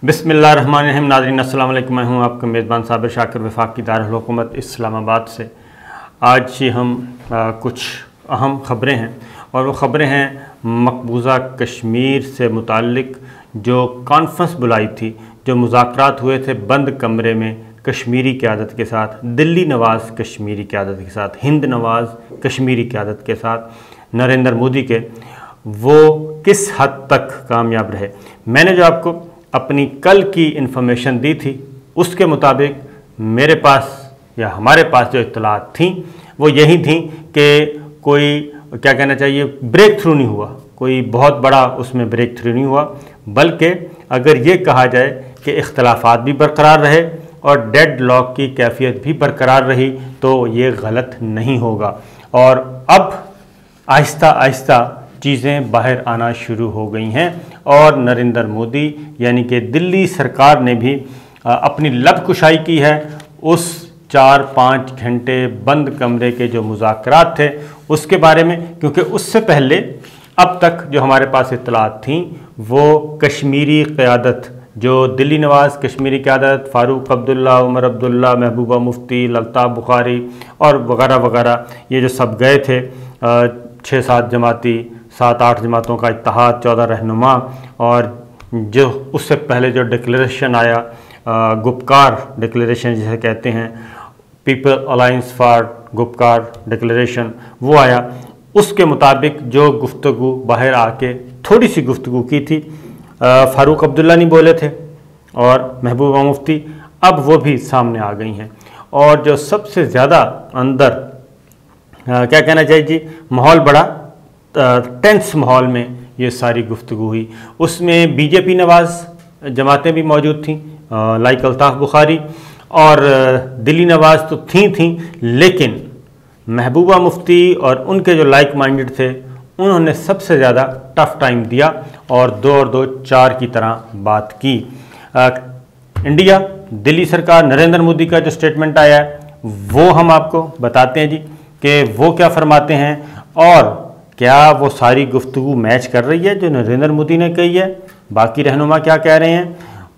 बिस्मिल्लाहिर्रहमानिर्रहीम। नाज़रीन अस्सलाम वालेकुम। मैं हूँ आपका मेज़बान साबिर शाकिर वफाकी दारुल हुकूमत इस्लामाबाद से। आज ही हम कुछ अहम ख़बरें हैं और वो ख़बरें हैं मकबूजा कश्मीर से मुताल्लिक़ जो कॉन्फ्रेंस बुलाई थी, जो मुज़ाकरात हुए थे बंद कमरे में कश्मीरी क़यादत के साथ, दिल्ली नवाज़ कश्मीरी क़यादत के साथ, हिंद नवाज़ कश्मीरी क़यादत के साथ, नरेंद्र मोदी के, वो किस हद तक कामयाब रहे। मैंने जो आपको अपनी कल की इन्फॉर्मेशन दी थी उसके मुताबिक मेरे पास या हमारे पास जो इत्तलात थी वो यही थी कि कोई क्या कहना चाहिए ब्रेक थ्रू नहीं हुआ, कोई बहुत बड़ा उसमें ब्रेक थ्रू नहीं हुआ, बल्कि अगर ये कहा जाए कि इख्तलाफात भी बरकरार रहे और डेड लॉक की कैफियत भी बरकरार रही तो ये गलत नहीं होगा। और अब आहिस्ता आहिस्ता चीज़ें बाहर आना शुरू हो गई हैं और नरेंद्र मोदी यानी कि दिल्ली सरकार ने भी अपनी लब कुशाई की है उस 4-5 घंटे बंद कमरे के जो मुज़ाकरात थे उसके बारे में, क्योंकि उससे पहले अब तक जो हमारे पास इत्तलात थी वो कश्मीरी क़यादत, जो दिल्ली नवाज़ कश्मीरी क़यादत, फ़ारूक अब्दुल्ला, उमर अब्दुल्ला, महबूबा मुफ्ती, अल्ताफ़ बुखारी और वगैरह वगैरह, ये जो सब गए थे 6-7 जमाती, 7-8 जमातों का इत्तेहाद, 14 रहनुमा, और जो उससे पहले जो डिक्लेरेशन आया गुपकार डिक्लेरेशन जिसे कहते हैं, people alliance for Gupkar declaration, वो आया। उसके मुताबिक जो गुफ्तगू बाहर आके थोड़ी सी गुफ्तगू की थी, फ़ारूक अब्दुल्ला नहीं बोले थे और महबूबा मुफ्ती, अब वो भी सामने आ गई हैं। और जो सबसे ज़्यादा अंदर क्या कहना चाहिए जी, माहौल बड़ा टेंस माहौल में ये सारी गुफ्तगू हुई। उसमें बीजेपी नवाज़ जमातें भी मौजूद थीं, लाइक अल्ताफ़ बुखारी, और दिल्ली नवाज़ तो थी, लेकिन महबूबा मुफ्ती और उनके जो लाइक माइंडेड थे उन्होंने सबसे ज़्यादा टफ़ टाइम दिया और 2 और 2 4 की तरह बात की। इंडिया दिल्ली सरकार नरेंद्र मोदी का जो स्टेटमेंट आया है वो हम आपको बताते हैं जी कि वो क्या फरमाते हैं और क्या वो सारी गुफ्तगू मैच कर रही है जो नरेंद्र मोदी ने कही है, बाकी रहनुमा क्या कह रहे हैं,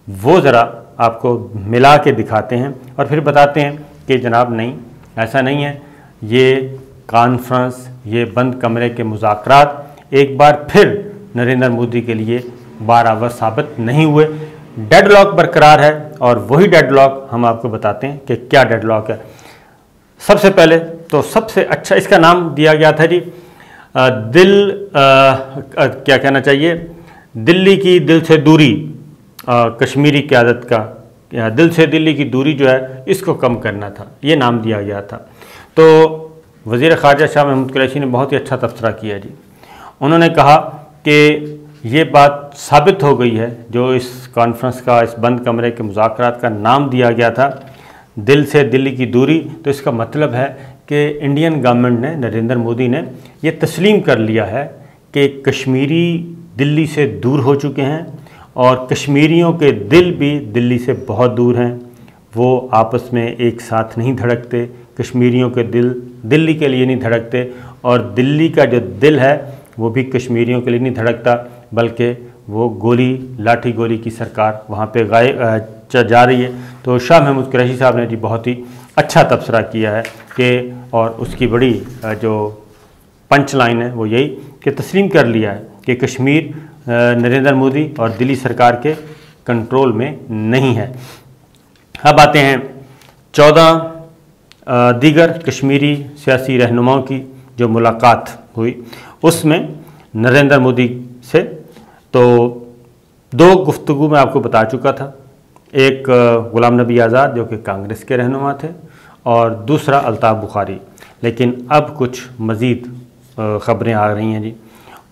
वो ज़रा आपको मिला के दिखाते हैं और फिर बताते हैं कि जनाब नहीं, ऐसा नहीं है, ये कॉन्फ्रेंस, ये बंद कमरे के मुज़ाकरात एक बार फिर नरेंद्र मोदी के लिए बारावर साबित नहीं हुए। डेडलॉक बरकरार है और वही डेडलॉक हम आपको बताते हैं कि क्या डेडलॉक है। सबसे पहले तो सबसे अच्छा इसका नाम दिया गया था जी क्या कहना चाहिए, दिल्ली की दिल से दूरी, कश्मीरी क़यादत का, या दिल से दिल्ली की दूरी जो है इसको कम करना था, ये नाम दिया गया था। तो वज़ीर ख़ारजा शाह महमूद कुरैशी ने बहुत ही अच्छा तबसरा किया जी। उन्होंने कहा कि ये बात साबित हो गई है, जो इस कॉन्फ्रेंस का, इस बंद कमरे के मुज़ाकरात का नाम दिया गया था दिल से दिल्ली की दूरी, तो इसका मतलब है कि इंडियन गवर्नमेंट ने, नरेंद्र मोदी ने ये तस्लीम कर लिया है कि कश्मीरी दिल्ली से दूर हो चुके हैं और कश्मीरियों के दिल भी दिल्ली से बहुत दूर हैं, वो आपस में एक साथ नहीं धड़कते, कश्मीरियों के दिल दिल्ली के लिए नहीं धड़कते और दिल्ली का जो दिल है वो भी कश्मीरियों के लिए नहीं धड़कता, बल्कि वो गोली, लाठी गोली की सरकार वहाँ पे जा रही है। तो शाह महमूद कुरैशी साहब ने जी बहुत ही अच्छा तबसरा किया है कि, और उसकी बड़ी जो पंच लाइन है वो यही कि तस्लीम कर लिया है कि कश्मीर नरेंद्र मोदी और दिल्ली सरकार के कंट्रोल में नहीं है। अब आते हैं 14 दीगर कश्मीरी सियासी रहनुमाओं की जो मुलाकात हुई उसमें नरेंद्र मोदी से, तो 2 गुफ्तगू मैं आपको बता चुका था, एक गुलाम नबी आज़ाद जो कि कांग्रेस के रहनुमा थे और दूसरा अल्ताफ़ बुखारी। लेकिन अब कुछ मज़ीद ख़बरें आ रही हैं जी,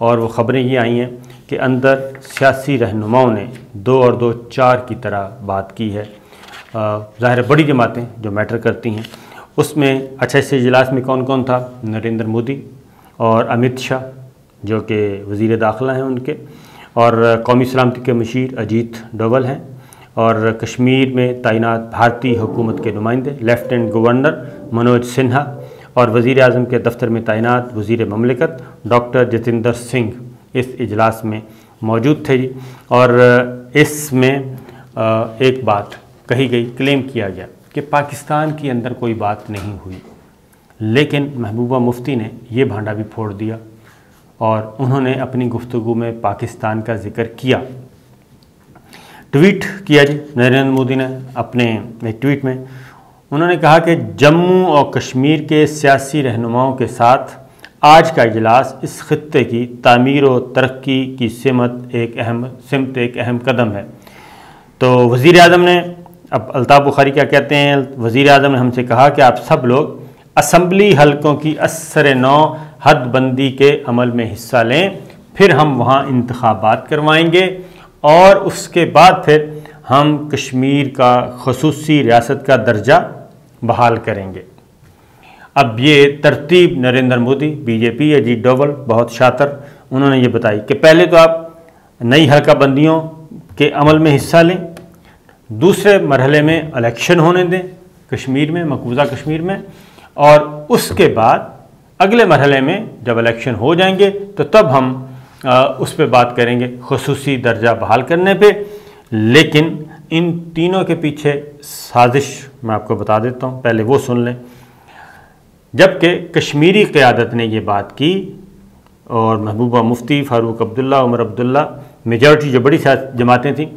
और वो ख़बरें ये आई हैं कि अंदर सियासी रहनुमाओं ने 2 और 2 4 की तरह बात की है। ज़ाहिर बड़ी जमातें जो मैटर करती हैं उसमें, अच्छा इस इजलास में कौन कौन था, नरेंद्र मोदी और अमित शाह जो कि वज़ीर दाखिला हैं उनके, और कौमी सलामती के मशीर अजीत डोवल हैं, और कश्मीर में तैनात भारतीय हुकूमत के नुमाइंदे लेफ्टिनेंट गवर्नर मनोज सिन्हा, और वज़ीर आज़म के दफ्तर में तैनात वज़ीर ममलिकत डॉक्टर जितेंद्र सिंह इस इजलास में मौजूद थे जी। और इसमें एक बात कही गई, क्लेम किया गया कि पाकिस्तान के अंदर कोई बात नहीं हुई, लेकिन महबूबा मुफ्ती ने ये भांडा भी फोड़ दिया और उन्होंने अपनी गुफ्तगू में पाकिस्तान का जिक्र किया। ट्वीट किया जी नरेंद्र मोदी ने अपने एक ट्वीट में। उन्होंने कहा कि जम्मू और कश्मीर के सियासी रहनुमाओं के साथ आज का इजलास इस खित्ते की तामीर और तरक्की की सिमत एक अहम कदम है। तो वज़ीर आज़म ने, अब अल्ताफ़ बुखारी क्या कहते हैं, वज़ीर आज़म ने हमसे कहा कि आप सब लोग असम्बली हलकों की असर नौ हदबंदी के अमल में हिस्सा लें, फिर हम वहाँ इंतखाबात करवाएंगे और उसके बाद फिर हम कश्मीर का ख़ुसूसी रियासत का दर्जा बहाल करेंगे। अब ये तरतीब नरेंद्र मोदी, बीजेपी, अजीत डोवल बहुत शातिर, उन्होंने ये बताई कि पहले तो आप नई हल्का बंदियों के अमल में हिस्सा लें, दूसरे मरहले में इलेक्शन होने दें कश्मीर में, मकबूजा कश्मीर में, और उसके बाद अगले मरहले में जब इलेक्शन हो जाएंगे तो तब हम उस पर बात करेंगे ख़ुसूसी दर्जा बहाल करने पे। लेकिन इन तीनों के पीछे साजिश मैं आपको बता देता हूँ, पहले वो सुन लें। जबकि कश्मीरी क़यादत ने ये बात की और महबूबा मुफ्ती, फ़ारूक अब्दुल्ला, उमर अब्दुल्ला, मेजॉरिटी जो बड़ी जमातें थीं,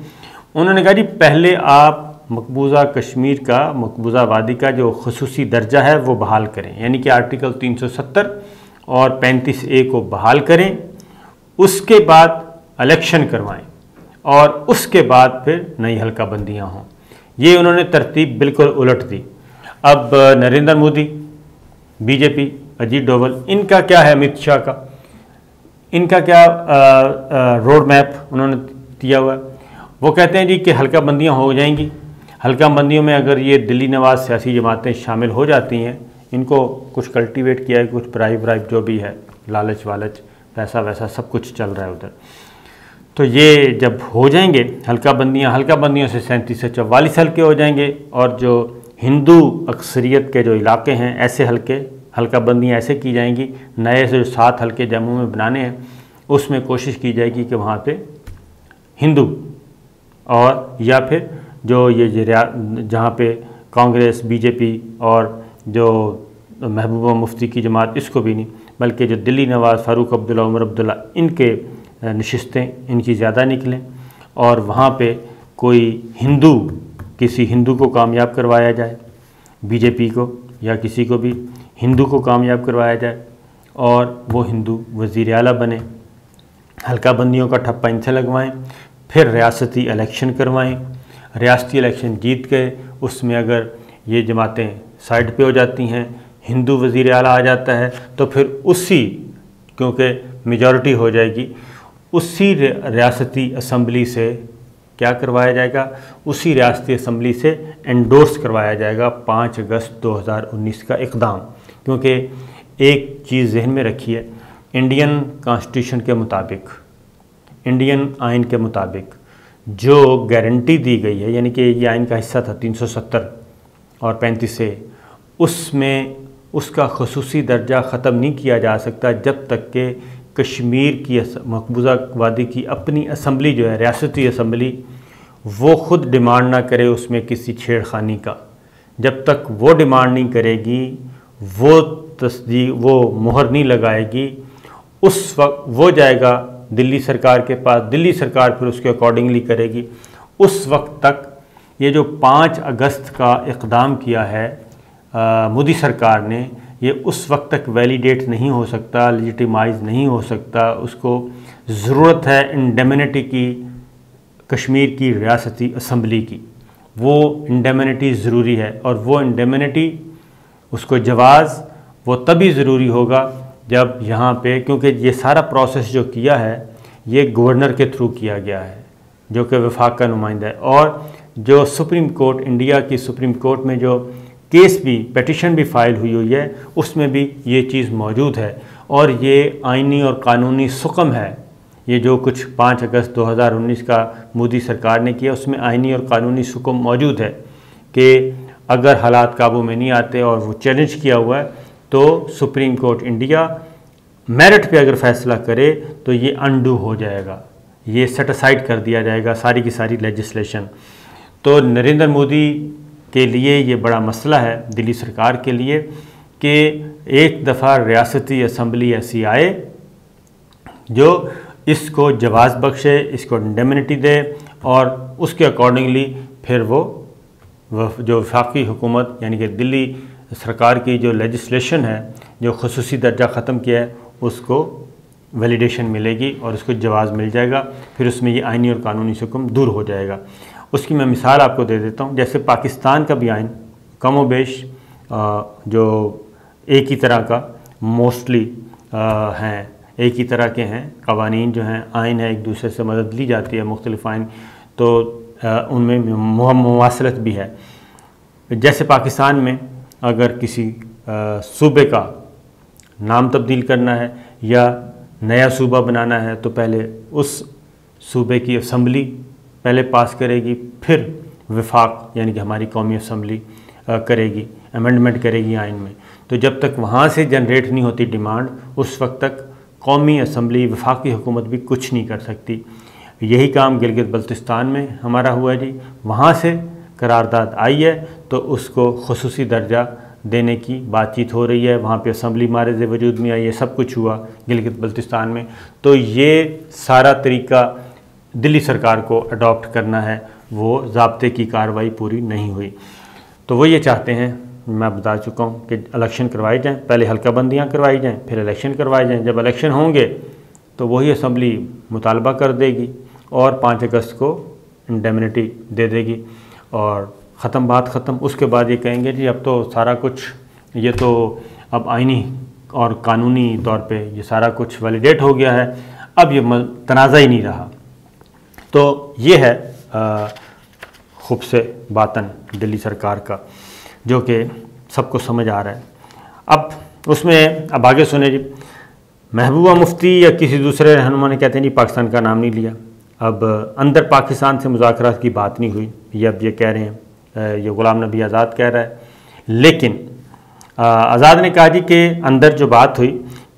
उन्होंने कहा जी पहले आप मकबूजा कश्मीर का, मकबूजा वादी का जो ख़ुसूसी दर्जा है वो बहाल करें, यानी कि आर्टिकल 370 और 35A को बहाल करें, उसके बाद इलेक्शन करवाएं और उसके बाद फिर नई हल्का बंदियाँ हों। ये उन्होंने तरतीब बिल्कुल उलट दी। अब नरेंद्र मोदी, बीजेपी, अजीत डोवल, इनका क्या है, अमित शाह का, इनका क्या रोड मैप उन्होंने दिया हुआ है। वो कहते हैं जी कि हल्का बंदियाँ हो जाएंगी, हल्का बंदियों में अगर ये दिल्ली नवाज सियासी जमातें शामिल हो जाती हैं, इनको कुछ कल्टीवेट किया है, कुछ ब्राइब जो भी है, लालच वालच, पैसा वैसा सब कुछ चल रहा है उधर। तो ये जब हो जाएंगे हल्का बंदियों से 37 से 44 हल्के हो जाएंगे, और जो हिंदू अक्सरियत के जो इलाके हैं ऐसे हल्का बंदियाँ ऐसे की जाएंगी, नए से 7 हल्के जम्मू में बनाने हैं, उसमें कोशिश की जाएगी कि वहाँ पे हिंदू और या फिर जो ये जहाँ पे कांग्रेस, बीजेपी और जो महबूबा मुफ्ती की जमात, इसको भी नहीं, बल्कि जो दिल्ली नवाज, फ़ारूक अब्दुल्ला, उमर अब्दुल्ला, इनके नशिस्तें इनकी ज़्यादा निकलें और वहाँ पे कोई हिंदू, किसी हिंदू को कामयाब करवाया जाए, बीजेपी को या किसी को भी हिंदू को कामयाब करवाया जाए और वो हिंदू वज़ीर आला बने, हल्का बंदियों का ठप्पा इनसे लगवाएं, फिर रियासती इलेक्शन करवाएं, रियासती इलेक्शन जीत गए, उसमें अगर ये जमातें साइड पे हो जाती हैं, हिंदू वज़ीर आला आ जाता है, तो फिर उसी, क्योंकि मेजॉरिटी हो जाएगी, उसी रियासती असम्बली से क्या करवाया जाएगा, उसी रियासती असम्बली से एंडोर्स करवाया जाएगा 5 अगस्त 2019 का इक़दाम। क्योंकि एक चीज़ जहन में रखिए, इंडियन कॉन्स्टिट्यूशन के मुताबिक, इंडियन आइन के मुताबिक जो गारंटी दी गई है, यानी कि ये आइन का हिस्सा था 370 और 35A, उसमें उसका ख़ुसूसी दर्जा ख़त्म नहीं किया जा सकता जब तक कि कश्मीर की मकबूजा वादी की अपनी असम्बली जो है, रियासती असम्बली, वो ख़ुद डिमांड ना करे उसमें किसी छेड़खानी का। जब तक वो डिमांड नहीं करेगी, वो तस्दीक, वो मोहर नहीं लगाएगी, उस वक्त वो जाएगा दिल्ली सरकार के पास, दिल्ली सरकार फिर उसके अकॉर्डिंगली करेगी। उस वक्त तक ये जो 5 अगस्त का इक़दाम किया है मोदी सरकार ने, ये उस वक्त तक वैलिडेट नहीं हो सकता, लेजिटिमाइज नहीं हो सकता। उसको ज़रूरत है इंडेमनिटी की, कश्मीर की रियासती असम्बली की, वो इंडेमनिटी ज़रूरी है। और वो इंडेमनिटी, उसको जवाज़ वो तभी ज़रूरी होगा जब यहाँ पे, क्योंकि ये सारा प्रोसेस जो किया है ये गवर्नर के थ्रू किया गया है, जो कि वफाक का नुमाइंदा है, और जो सुप्रीम कोर्ट, इंडिया की सुप्रीम कोर्ट में जो केस भी, पिटिशन भी फाइल हुई है, उसमें भी ये चीज़ मौजूद है। और ये आइनी और कानूनी सुकम है, ये जो कुछ 5 अगस्त 2019 का मोदी सरकार ने किया, उसमें आइनी और कानूनी सुकम मौजूद है कि अगर हालात काबू में नहीं आते, और वो चैलेंज किया हुआ है, तो सुप्रीम कोर्ट इंडिया मेरिट पे अगर फैसला करे तो ये अनडू हो जाएगा, ये सेट असाइड कर दिया जाएगा सारी की सारी लेजिस्लेशन। तो नरेंद्र मोदी के लिए ये बड़ा मसला है, दिल्ली सरकार के लिए, कि एक दफ़ा रियासती असम्बली ऐसी आए जो इसको जवाज़ बख्शे, इसको इंडेमनिटी दे और उसके अकॉर्डिंगली फिर वो जो वफाकी हुकूमत यानी कि दिल्ली सरकार की जो लेजिस्लेशन है, जो खसूसी दर्जा ख़त्म किया है, उसको वैलिडेशन मिलेगी और उसको जवाज़ मिल जाएगा। फिर उसमें ये आइनी और कानूनी हुक्म दूर हो जाएगा। उसकी मैं मिसाल आपको दे देता हूँ। जैसे पाकिस्तान का भी आइन कम व बेश जो एक ही तरह का मोस्टली हैं, एक ही तरह के हैं, कवानीन जो हैं, आइन है, एक दूसरे से मदद ली जाती है, मुख्तलिफ आइन, तो उनमें मुवासलत भी है। जैसे पाकिस्तान में अगर किसी सूबे का नाम तब्दील करना है या नया सूबा बनाना है तो पहले उस सूबे की असम्बली पहले पास करेगी, फिर वफाक यानी कि हमारी कौमी असम्बली करेगी, अमेंडमेंट करेगी आइन में। तो जब तक वहाँ से जनरेट नहीं होती डिमांड, उस वक्त तक कौमी असम्बली, वफाकी हुकूमत भी कुछ नहीं कर सकती। यही काम गिलगित बल्तिस्तान में हमारा हुआ है जी। वहाँ से करारदाद आई है तो उसको खुसूसी दर्जा देने की बातचीत हो रही है। वहाँ पे असम्बली मारज़ वजूद में आई है, सब कुछ हुआ गिलगित बल्तिस्तान में। तो ये सारा तरीका दिल्ली सरकार को अडॉप्ट करना है, वो ज़ाब्ते की कार्रवाई पूरी नहीं हुई। तो वो ये चाहते हैं, मैं बता चुका हूँ कि इलेक्शन करवाए जाएँ, पहले हल्का बंदियाँ करवाई जाएँ, फिर इलेक्शन करवाए जाएँ। जब इलेक्शन होंगे तो वही असम्बली मुतालबा कर देगी और 5 अगस्त को इंडेमनिटी दे देगी और ख़त्म, बात ख़त्म। उसके बाद ये कहेंगे जी अब तो सारा कुछ, ये तो अब आइनी और कानूनी तौर पे ये सारा कुछ वैलिडेट हो गया है, अब ये तनाज़ा ही नहीं रहा। तो ये है खूब से बातन दिल्ली सरकार का, जो कि सबको समझ आ रहा है। अब उसमें अब आगे सुने जी, महबूबा मुफ्ती या किसी दूसरे रहनुमा ने कहते हैं जी पाकिस्तान का नाम नहीं लिया। अब अंदर पाकिस्तान से मुज़ाकरात की बात नहीं हुई, ये अब ये कह रहे हैं, ये ग़ुलाम नबी आज़ाद कह रहा है। लेकिन आज़ाद ने कहा जी कि अंदर जो बात हुई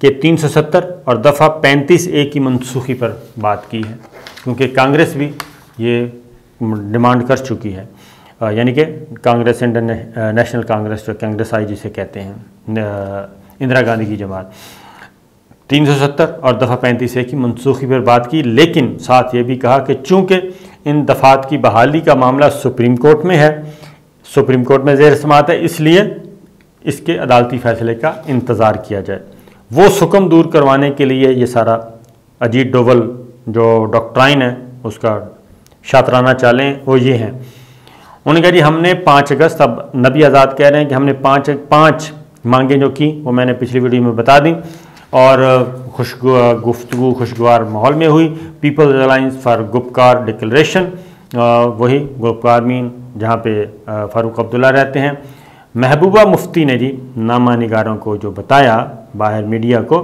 कि 370 और दफ़ा 35A की मनसूखी पर बात की है, क्योंकि कांग्रेस भी ये डिमांड कर चुकी है, यानी कि कांग्रेस नेशनल कांग्रेस, जो कांग्रेस आई जिसे कहते हैं, इंदिरा गांधी की जमात, 370 और दफ़ा 35A की मनसूखी पर बात की। लेकिन साथ ये भी कहा कि चूँकि इन दफ़ात की बहाली का मामला सुप्रीम कोर्ट में है, सुप्रीम कोर्ट में ज़ेर समाअत है, इसलिए इसके अदालती फ़ैसले का इंतज़ार किया जाए। वो हुक्म दूर करवाने के लिए ये सारा अजीत डोवल जो डॉक्ट्राइन है उसका शातराना चालें वो ये हैं। उन्होंने कहा जी हमने 5 अगस्त, अब नबी आज़ाद कह रहे हैं कि हमने पाँच मांगें जो की वो मैंने पिछली वीडियो में बता दी और गुफ्तगू खुशगवार माहौल में हुई। People's Alliance for Gupkar Declaration, वही गुपकार मीन जहाँ पे फ़ारूक अब्दुल्ला रहते हैं। महबूबा मुफ्ती ने जी नामा निगारों को जो बताया बाहर मीडिया को,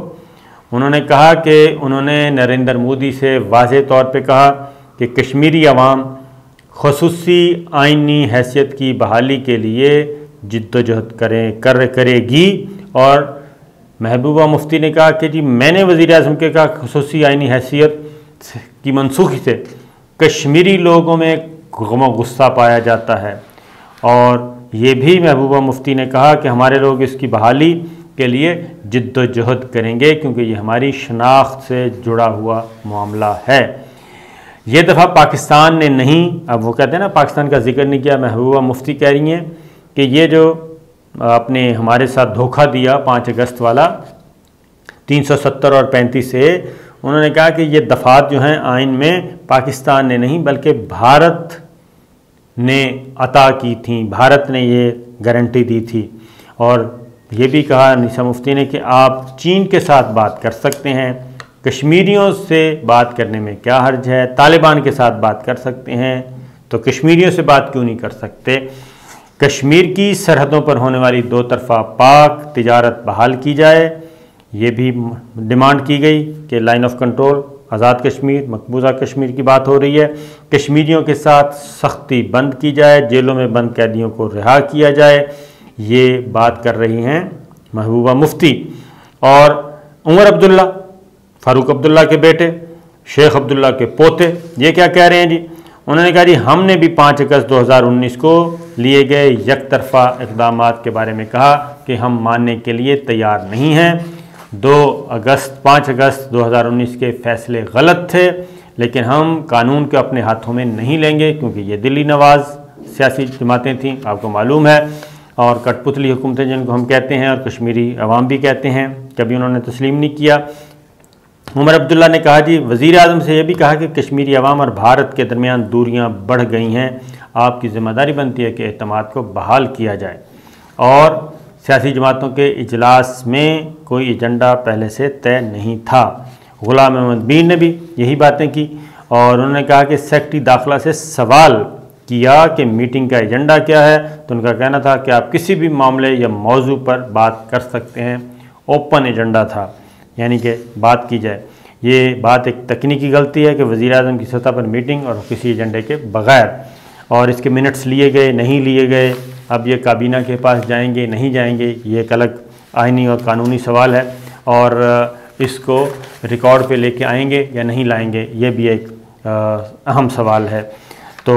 उन्होंने कहा कि उन्होंने नरेंद्र मोदी से वाज़ेह तौर पे कहा कि कश्मीरी अवाम ख़ुसूसी आइनी हैसियत की बहाली के लिए जिद्दोजहद करेगी। और महबूबा मुफ्ती ने कहा कि जी मैंने वज़ीर-ए-आज़म के कहा ख़ुसूसी आइनी हैसियत की मनसूखी से कश्मीरी लोगों में गुस्सा पाया जाता है। और ये भी महबूबा मुफ्ती ने कहा कि हमारे लोग इसकी बहाली के लिए जिद्दोजहद करेंगे क्योंकि ये हमारी शनाख्त से जुड़ा हुआ मामला है। ये दफ़ा पाकिस्तान ने नहीं, अब वो कहते हैं ना पाकिस्तान का जिक्र नहीं किया, महबूबा मुफ्ती कह रही हैं कि ये जो अपने हमारे साथ धोखा दिया 5 अगस्त वाला 370 और 35A, उन्होंने कहा कि ये दफ़ात जो हैं आइन में पाकिस्तान ने नहीं बल्कि भारत ने अता की थी, भारत ने ये गारंटी दी थी। और ये भी कहा निशा मुफ्ती ने कि आप चीन के साथ बात कर सकते हैं, कश्मीरियों से बात करने में क्या हर्ज है, तालिबान के साथ बात कर सकते हैं तो कश्मीरियों से बात क्यों नहीं कर सकते। कश्मीर की सरहदों पर होने वाली 2 तरफ़ा पाक तिजारत बहाल की जाए, ये भी डिमांड की गई कि line of control Azad Kashmir, मकबूजा Kashmir की बात हो रही है। कश्मीरियों के साथ सख्ती बंद की जाए, जेलों में बंद कैदियों को रिहा किया जाए, ये बात कर रही हैं महबूबा मुफ्ती। और उमर अब्दुल्ला, फ़ारूक अब्दुल्ला के बेटे, शेख अब्दुल्ला के पोते, ये क्या कह रहे हैं जी, उन्होंने कहा जी हमने भी 5 अगस्त 2019 को लिए गए यकतरफा इक़दामात के बारे में कहा कि हम मानने के लिए तैयार नहीं हैं। 5 अगस्त 2019 के फैसले गलत थे, लेकिन हम कानून को अपने हाथों में नहीं लेंगे, क्योंकि ये दिल्ली नवाज सियासी जमातें थीं, आपको मालूम है, और कठपुतली हुकूमतें जिनको हम कहते हैं और कश्मीरी अवाम भी कहते हैं, कभी उन्होंने तस्लीम नहीं किया। उमर अब्दुल्ला ने कहा जी वज़ीर आज़म से यह भी कहा कि कश्मीरी अवाम और भारत के दरमियान दूरियां बढ़ गई हैं, आपकी ज़िम्मेदारी बनती है कि एतमाद को बहाल किया जाए। और सियासी जमातों के इजलास में कोई एजेंडा पहले से तय नहीं था। ग़ुलाम अहमद मीर ने भी यही बातें की और उन्होंने कहा कि सेक्रेटरी दाखिला से सवाल किया कि मीटिंग का एजेंडा क्या है, तो उनका कहना था कि आप किसी भी मामले या मौजू पर बात कर सकते हैं, ओपन एजेंडा था, यानी कि बात की जाए। ये बात एक तकनीकी गलती है कि वज़ीर आज़म की सतह पर मीटिंग और किसी एजेंडे के बग़ैर, और इसके मिनट्स लिए गए नहीं लिए गए, अब ये काबीना के पास जाएंगे नहीं जाएंगे, ये एक अलग आइनी और कानूनी सवाल है, और इसको रिकॉर्ड पे लेके आएंगे या नहीं लाएंगे, ये भी एक अहम सवाल है। तो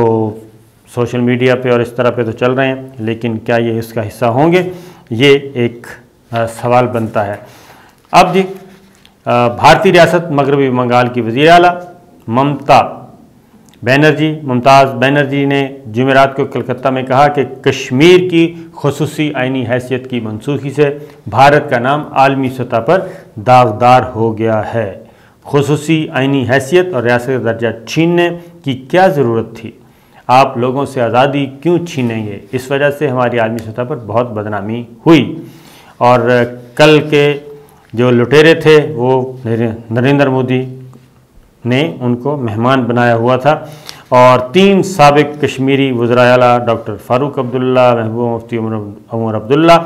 सोशल मीडिया पे और इस तरह पे तो चल रहे हैं, लेकिन क्या ये इसका हिस्सा होंगे, ये एक सवाल बनता है। अब जी भारतीय रियासत मगरबी बंगाल की वज़ीर आला मुमताज़ बनर्जी ने जुमेरात को कलकत्ता में कहा कि कश्मीर की खुसूसी आइनी हैसियत की मनसूखी से भारत का नाम आलमी सतह पर दागदार हो गया है। खुसूसी आइनी हैसियत और रियासत का दर्जा छीनने की क्या ज़रूरत थी? आप लोगों से आज़ादी क्यों छीनेंगे? इस वजह से हमारी आलमी सतह पर बहुत बदनामी हुई। और कल के जो लुटेरे थे वो नरेंद्र मोदी ने उनको मेहमान बनाया हुआ था, और 3 साबिक कश्मीरी वज़राए आला डॉक्टर फ़ारूक अब्दुल्ला, महबूबा मुफ्ती उमर अब्दुल्ला,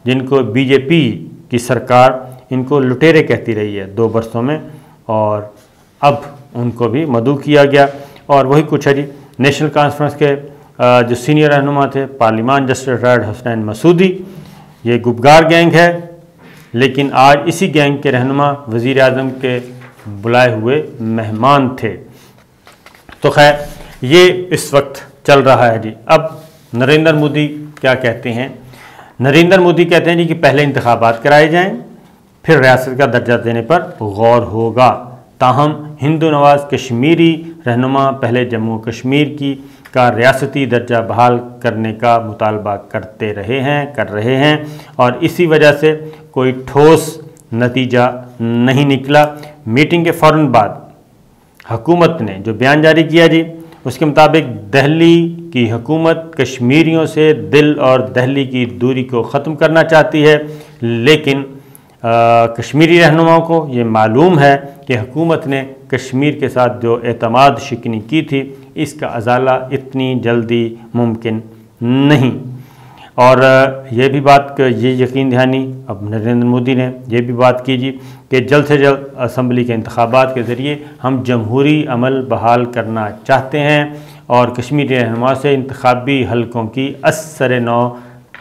जिनको बीजेपी की सरकार इनको लुटेरे कहती रही है 2 बरसों में, और अब उनको भी मदऊ किया गया। और वही कुछ है जी, नेशनल कॉन्फ्रेंस के जो सीनियर रहनुमा थे पार्लियामान जस्टिस रिटायर्ड हुसैन मसूदी, ये गुपकार गैंग है, लेकिन आज इसी गैंग के रहनुमा वज़ीर आज़म के बुलाए हुए मेहमान थे। तो खैर ये इस वक्त चल रहा है जी। अब नरेंद्र मोदी क्या कहते हैं? नरेंद्र मोदी कहते हैं जी कि पहले इंतखाबात कराए जाएं, फिर रियासत का दर्जा देने पर गौर होगा। ताहम हिंदू नवाज कश्मीरी रहनुमा पहले जम्मू कश्मीर का रियासती दर्जा बहाल करने का मुतालबा कर रहे हैं, और इसी वजह से कोई ठोस नतीजा नहीं निकला। मीटिंग के फ़ौरन बाद हुकूमत ने जो बयान जारी किया जी, उसके मुताबिक दिल्ली की हुकूमत कश्मीरियों से दिल और दिल्ली की दूरी को ख़त्म करना चाहती है, लेकिन कश्मीरी रहनुमाओं को ये मालूम है कि हुकूमत ने कश्मीर के साथ जो एतमाद शिकनी की थी, इसका अजाला इतनी जल्दी मुमकिन नहीं। और ये भी बात ये यकीन दहानी अब नरेंद्र मोदी ने ये भी बात की जी कि जल्द से जल्द असम्बली के इंतखाबात के ज़रिए हम जमहूरी अमल बहाल करना चाहते हैं, और कश्मीरी रहनुमा से इंतखाबी हलकों की असर नौ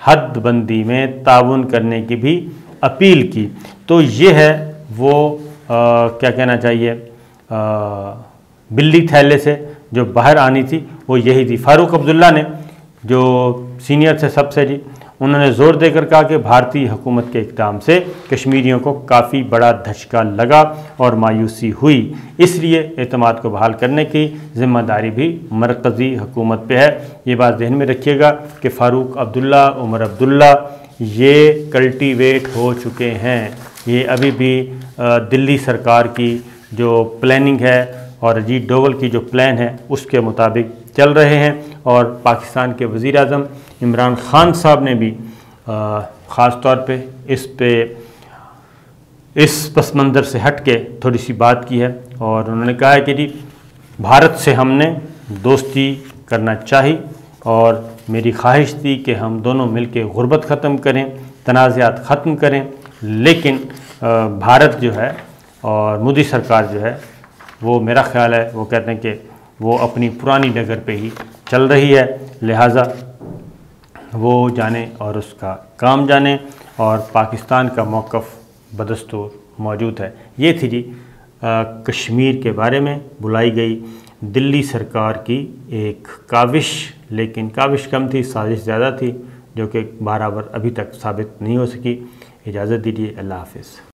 हदबंदी में ताउन करने की भी अपील की। तो ये है वो क्या कहना चाहिए, बिल्ली थैले से जो बाहर आनी थी वो यही थी। फ़ारूक अब्दुल्ला ने जो सीनियर थे सबसे जी, उन्होंने ज़ोर देकर कहा कि भारतीय हुकूमत के इक़दाम से कश्मीरियों को काफ़ी बड़ा धचका लगा और मायूसी हुई, इसलिए एतमाद को बहाल करने की ज़िम्मेदारी भी मरकज़ी हुकूमत पे है। ये बात ज़हन में रखिएगा कि फ़ारूक अब्दुल्ला, उमर अब्दुल्ला ये कल्टीवेट हो चुके हैं। ये अभी भी दिल्ली सरकार की जो प्लानिंग है और अजीत डोवल की जो प्लान है उसके मुताबिक चल रहे हैं। और पाकिस्तान के वज़ीर आज़म इमरान ख़ान साहब ने भी ख़ास तौर पे इस पस मंज़र से हट के थोड़ी सी बात की है, और उन्होंने कहा है कि जी भारत से हमने दोस्ती करना चाहिए, और मेरी ख्वाहिश थी कि हम दोनों मिलकर गुर्बत ख़त्म करें, तनाज़ात ख़त्म करें, लेकिन भारत जो है और मोदी सरकार जो है वो, मेरा ख़्याल है वो कहते हैं कि वो अपनी पुरानी डगर पे ही चल रही है, लिहाजा वो जाने और उसका काम जाने, और पाकिस्तान का मौक़िफ़ बदस्तूर मौजूद है। ये थी जी कश्मीर के बारे में बुलाई गई दिल्ली सरकार की एक काविश, लेकिन काविश कम थी, साजिश ज़्यादा थी, जो कि बराबर अभी तक साबित नहीं हो सकी। इजाज़त दीजिए, अल्लाह हाफ़िज़।